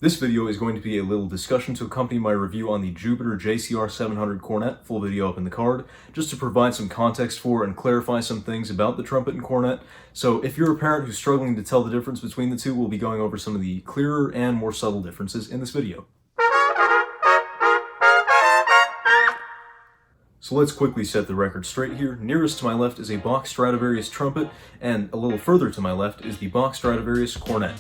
This video is going to be a little discussion to accompany my review on the Jupiter JCR 700 Cornet, full video up in the card, just to provide some context for and clarify some things about the trumpet and cornet. So if you're a parent who's struggling to tell the difference between the two, we'll be going over some of the clearer and more subtle differences in this video. So let's quickly set the record straight here. Nearest to my left is a Bach Stradivarius trumpet, and a little further to my left is the Bach Stradivarius cornet.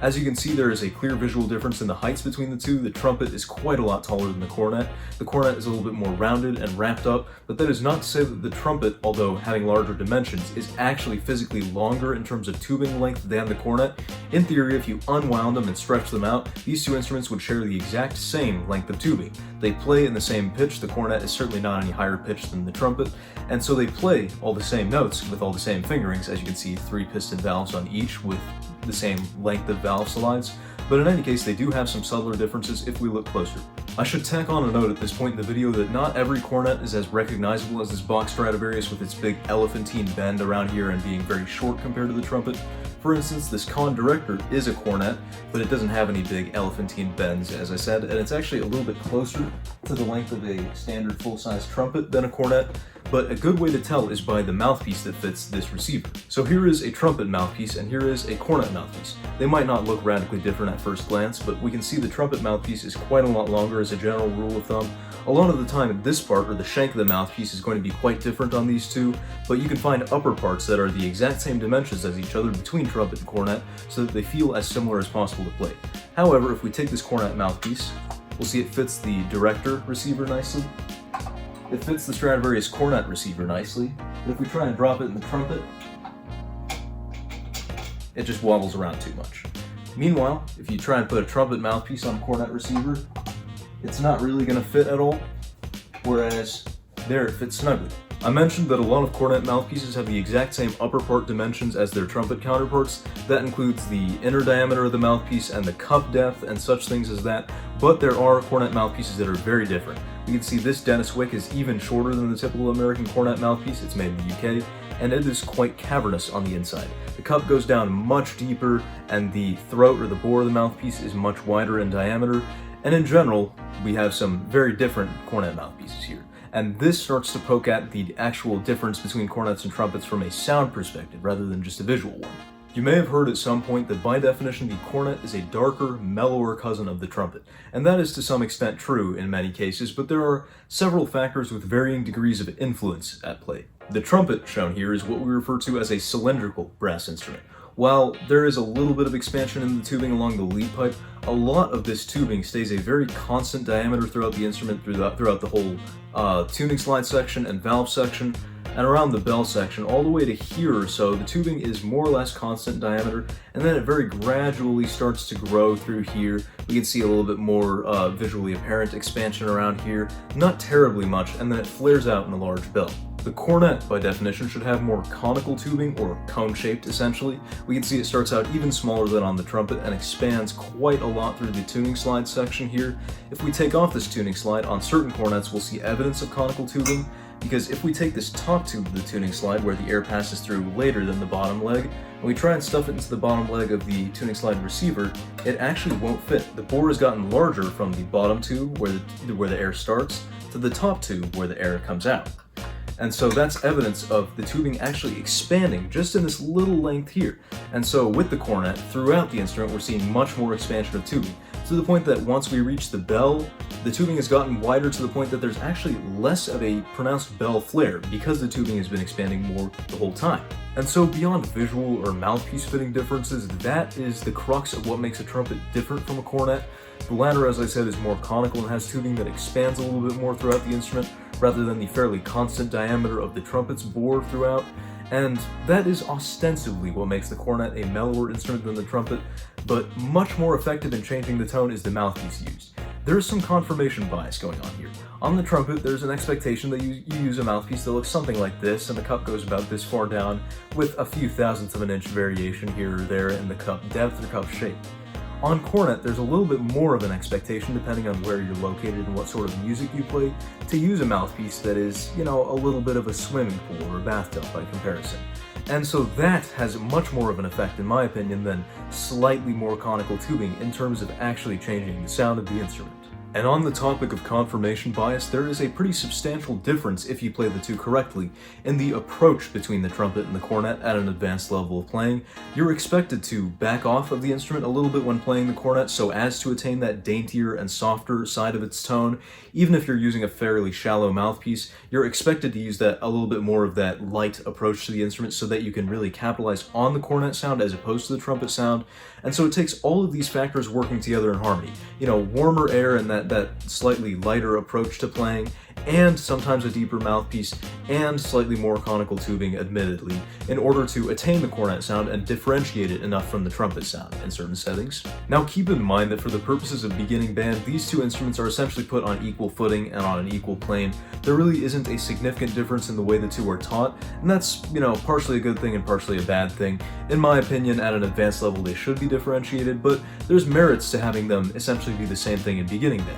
As you can see, there is a clear visual difference in the heights between the two. The trumpet is quite a lot taller than the cornet. The cornet is a little bit more rounded and wrapped up, but that is not to say that the trumpet, although having larger dimensions, is actually physically longer in terms of tubing length than the cornet. In theory, if you unwound them and stretched them out, these two instruments would share the exact same length of tubing. They play in the same pitch. The cornet is certainly not any higher pitched than the trumpet, and so they play all the same notes with all the same fingerings. As you can see, 3 piston valves on each with the same length of valve slides, but in any case they do have some subtler differences if we look closer. I should tack on a note at this point in the video that not every cornet is as recognizable as this Bach Stradivarius with its big elephantine bend around here and being very short compared to the trumpet. For instance, this Conn Director is a cornet, but it doesn't have any big elephantine bends, as I said, and it's actually a little bit closer to the length of a standard full-size trumpet than a cornet. But a good way to tell is by the mouthpiece that fits this receiver. So here is a trumpet mouthpiece and here is a cornet mouthpiece. They might not look radically different at first glance, but we can see the trumpet mouthpiece is quite a lot longer as a general rule of thumb. A lot of the time this part, or the shank of the mouthpiece, is going to be quite different on these two, but you can find upper parts that are the exact same dimensions as each other between trumpet and cornet so that they feel as similar as possible to play. However, if we take this cornet mouthpiece, we'll see it fits the Director receiver nicely. It fits the Stradivarius cornet receiver nicely, but if we try and drop it in the trumpet, it just wobbles around too much. Meanwhile, if you try and put a trumpet mouthpiece on a cornet receiver, it's not really going to fit at all, whereas there it fits snugly. I mentioned that a lot of cornet mouthpieces have the exact same upper part dimensions as their trumpet counterparts. That includes the inner diameter of the mouthpiece and the cup depth and such things as that, but there are cornet mouthpieces that are very different. You can see this Denis Wick is even shorter than the typical American cornet mouthpiece. It's made in the UK, and it is quite cavernous on the inside. The cup goes down much deeper, and the throat or the bore of the mouthpiece is much wider in diameter, and in general, we have some very different cornet mouthpieces here. And this starts to poke at the actual difference between cornets and trumpets from a sound perspective rather than just a visual one. You may have heard at some point that by definition the cornet is a darker, mellower cousin of the trumpet, and that is to some extent true in many cases, but there are several factors with varying degrees of influence at play. The trumpet, shown here, is what we refer to as a cylindrical brass instrument. While there is a little bit of expansion in the tubing along the lead pipe, a lot of this tubing stays a very constant diameter throughout the instrument, throughout the whole tuning slide section and valve section, and around the bell section, all the way to here or so. The tubing is more or less constant diameter, and then it very gradually starts to grow through here. We can see a little bit more visually apparent expansion around here, not terribly much, and then it flares out in a large bell. The cornet, by definition, should have more conical tubing, or cone-shaped essentially. We can see it starts out even smaller than on the trumpet and expands quite a lot through the tuning slide section here. If we take off this tuning slide, on certain cornets we'll see evidence of conical tubing, because if we take this top tube of the tuning slide where the air passes through later than the bottom leg, and we try and stuff it into the bottom leg of the tuning slide receiver, it actually won't fit. The bore has gotten larger from the bottom tube where the air starts to the top tube where the air comes out. And so that's evidence of the tubing actually expanding just in this little length here. And so with the cornet, throughout the instrument, we're seeing much more expansion of tubing, to the point that once we reach the bell, the tubing has gotten wider to the point that there's actually less of a pronounced bell flare because the tubing has been expanding more the whole time. And so beyond visual or mouthpiece fitting differences, that is the crux of what makes a trumpet different from a cornet. The latter, as I said, is more conical and has tubing that expands a little bit more throughout the instrument, rather than the fairly constant diameter of the trumpet's bore throughout. And that is ostensibly what makes the cornet a mellower instrument than the trumpet, but much more effective in changing the tone is the mouthpiece used. There is some confirmation bias going on here. On the trumpet, there's an expectation that you use a mouthpiece that looks something like this, and the cup goes about this far down, with a few thousandths of an inch variation here or there in the cup depth or cup shape. On cornet, there's a little bit more of an expectation, depending on where you're located and what sort of music you play, to use a mouthpiece that is, a little bit of a swimming pool or a bathtub by comparison. And so that has much more of an effect, in my opinion, than slightly more conical tubing in terms of actually changing the sound of the instrument. And on the topic of confirmation bias, there is a pretty substantial difference, if you play the two correctly, in the approach between the trumpet and the cornet at an advanced level of playing. You're expected to back off of the instrument a little bit when playing the cornet so as to attain that daintier and softer side of its tone. Even if you're using a fairly shallow mouthpiece, you're expected to use that a little bit more of that light approach to the instrument so that you can really capitalize on the cornet sound as opposed to the trumpet sound. And so it takes all of these factors working together in harmony. You know, warmer air and that slightly lighter approach to playing, and sometimes a deeper mouthpiece, and slightly more conical tubing, admittedly, in order to attain the cornet sound and differentiate it enough from the trumpet sound in certain settings. Now keep in mind that for the purposes of beginning band, these two instruments are essentially put on equal footing and on an equal plane. There really isn't a significant difference in the way the two are taught, and that's, you know, partially a good thing and partially a bad thing. In my opinion, at an advanced level they should be differentiated, but there's merits to having them essentially be the same thing in beginning band.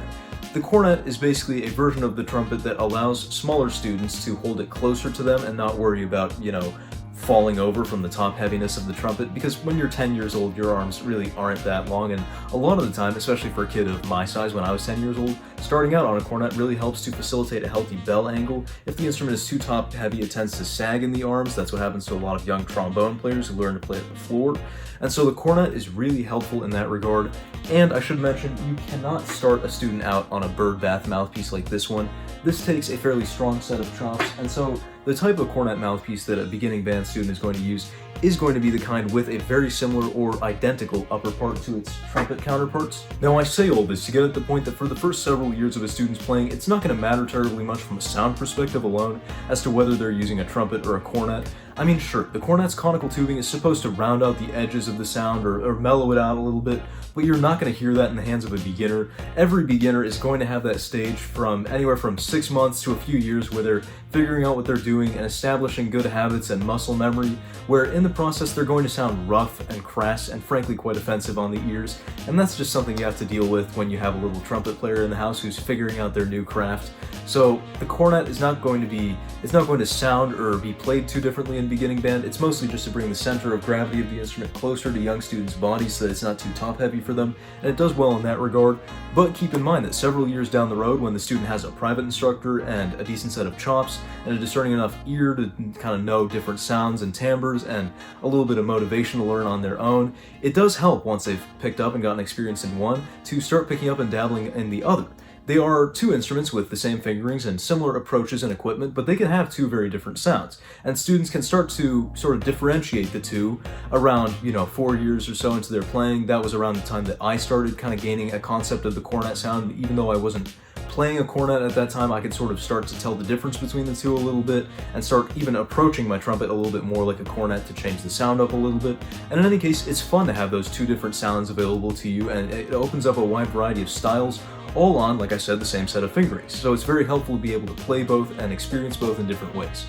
The cornet is basically a version of the trumpet that allows smaller students to hold it closer to them and not worry about, you know, falling over from the top heaviness of the trumpet, because when you're 10 years old, your arms really aren't that long, and a lot of the time, especially for a kid of my size when I was 10 years old, starting out on a cornet really helps to facilitate a healthy bell angle. If the instrument is too top heavy, it tends to sag in the arms. That's what happens to a lot of young trombone players who learn to play at the floor. And so the cornet is really helpful in that regard. And I should mention, you cannot start a student out on a bird bath mouthpiece like this one. This takes a fairly strong set of chops, and so the type of cornet mouthpiece that a beginning band student is going to use is going to be the kind with a very similar or identical upper part to its trumpet counterparts. Now I say all this to get at the point that for the first several years of a student's playing, it's not going to matter terribly much from a sound perspective alone as to whether they're using a trumpet or a cornet. I mean, sure, the cornet's conical tubing is supposed to round out the edges of the sound or mellow it out a little bit, but you're not going to hear that in the hands of a beginner. Every beginner is going to have that stage from anywhere from 6 months to a few years where they're figuring out what they're doing and establishing good habits and muscle memory, where in the process they're going to sound rough and crass and frankly quite offensive on the ears, and that's just something you have to deal with when you have a little trumpet player in the house who's figuring out their new craft. So the cornet is not going to sound or be played too differently in beginning band. It's mostly just to bring the center of gravity of the instrument closer to young students' bodies so that it's not too top heavy for them, and it does well in that regard. But keep in mind that several years down the road, when the student has a private instructor and a decent set of chops and a discerning enough ear to kind of know different sounds and timbres and a little bit of motivation to learn on their own, it does help once they've picked up and gotten experience in one to start picking up and dabbling in the other. They are two instruments with the same fingerings and similar approaches and equipment, but they can have two very different sounds. And students can start to sort of differentiate the two around, 4 years or so into their playing. That was around the time that I started kind of gaining a concept of the cornet sound. Even though I wasn't playing a cornet at that time, I could sort of start to tell the difference between the two a little bit and start even approaching my trumpet a little bit more like a cornet to change the sound up a little bit. And in any case, it's fun to have those two different sounds available to you, and it opens up a wide variety of styles, all on, like I said, the same set of fingerings. So it's very helpful to be able to play both and experience both in different ways.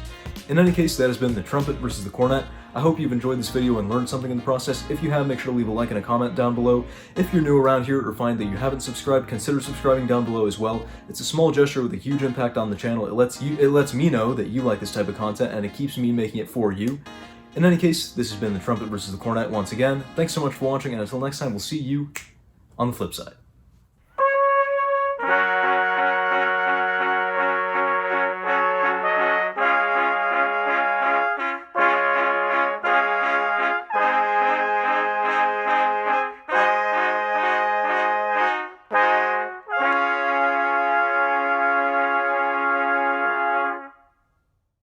In any case, that has been the trumpet versus the cornet. I hope you've enjoyed this video and learned something in the process. If you have, make sure to leave a like and a comment down below. If you're new around here or find that you haven't subscribed, consider subscribing down below as well. It's a small gesture with a huge impact on the channel. It lets me know that you like this type of content, and it keeps me making it for you. In any case, this has been the trumpet versus the cornet once again. Thanks so much for watching, and until next time, we'll see you on the flip side.